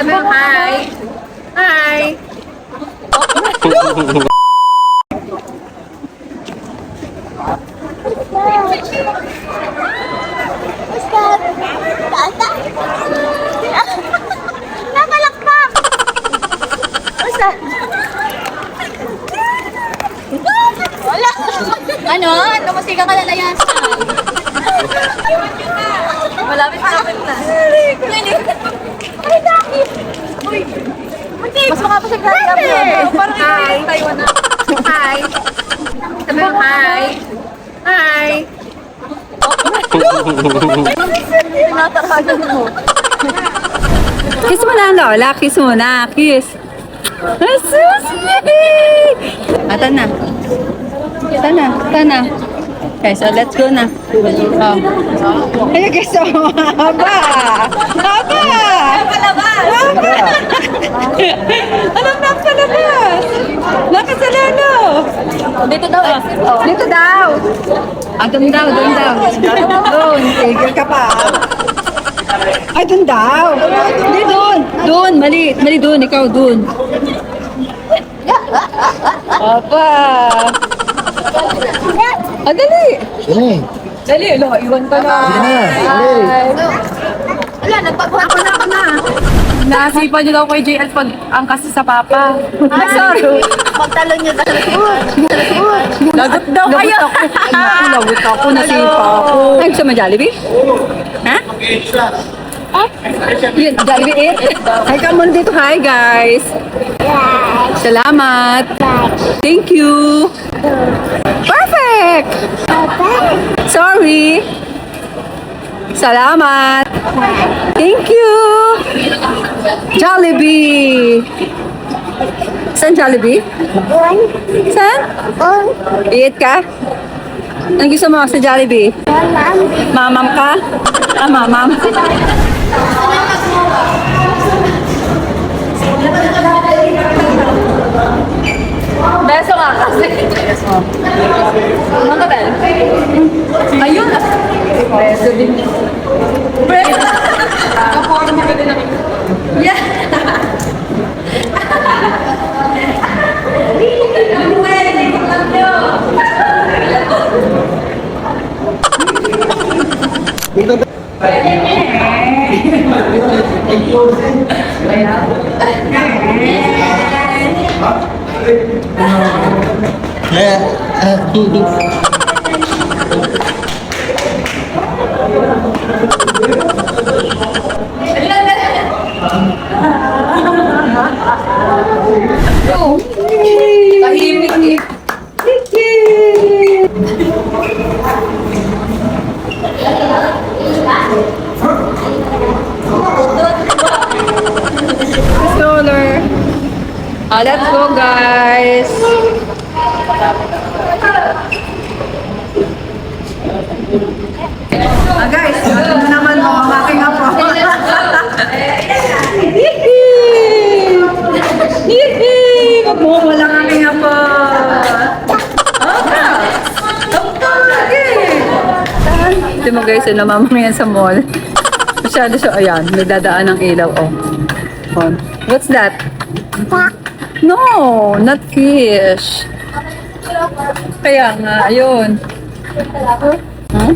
Sabi mo, hi. Hi. Napalakpak! Basta. Wala. Ano? Lumusika ka na yan. Malapit na. Ay, daki. Uy. Mas makapasag na lang po. Parang hi. Taiwan na. Hi. Sabi mo, hi. Hi. Tinataragan mo. Kiss mo na ang lola. Kiss mo na. Kiss. Ah, so sweet. Ata na. Ata na. Ata na. Okay, so let's go na. Oh. Ay, guys, so, haba. Haba. Palabas! Haba. Anong napalabas? Nakasalano. Dito daw. Dito daw. Ah, doon daw, doon daw. Doon. Tigil ka pa. Ay, doon daw. Hindi, doon. Doon, mali. Mali doon, ikaw doon. Apa. Ah, dali. Dali, lo, iwan ka na. Wala, nagpagbuhat ko na. Ako na. Nasipan niyo daw kay JL pag ang kasi sa papa. Ay, sorry. Pagtalon nyo dahil. Lagot daw kayo. Lagot ako, nasipa ako. Ay, gusto mo Jollibee? Ha? Yun, Jollibee 8? Hi ka muna dito. Hi, guys. Salamat. Thank you. Perfect. Sorry. Salamat. Thank you. Jollibee. Saan Jollibee? Saan? Iit ka? Ano gusto mo sa Jollibee? Mamam ka? Ah, mamam. Beso nga kasi. Ano ka, Bel? Ayun. Beso din. Beso. Kapag mo ka din ako. Yeah. Tahimik. Stroller. Let's go, guys. Guys, ano na naman mo ang aking apo. Hihi! Magmumula ang aking apo. Ito mo guys, namamamayan sa mall. Masyado siya, ayan, may dadaan ng ilaw, oh. Oh. What's that? No, not fish. Kaya nga, ayun. Huh?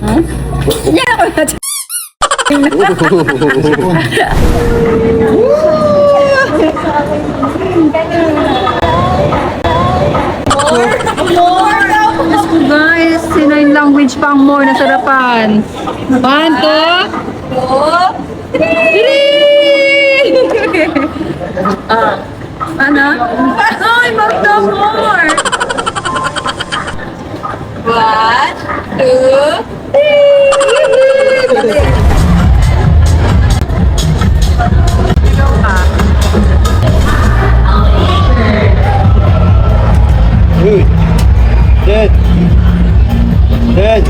Huh? Yan ako na. Diyos ko guys, sinine language pa ang more na sarapan. 1, 2, 3! Ano? Ay, magda more! 1, 2, 3! Dead. Dead.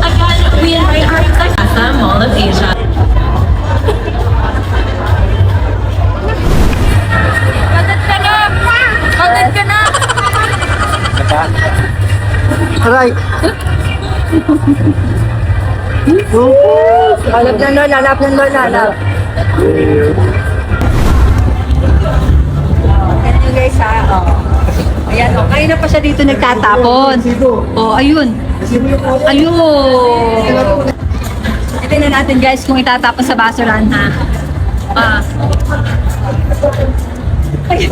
Again, we invite our Casa Mall of Asia. Content ka na! Aray. Alap ng lola, alap ng lola, alap. Ayan yun guys ha. Oh. Ayan o, kayo na pa siya dito nagtatapon. Oh, ayun. Ayun. Tingnan natin guys kung itatapon sa basurahan ha. Okay.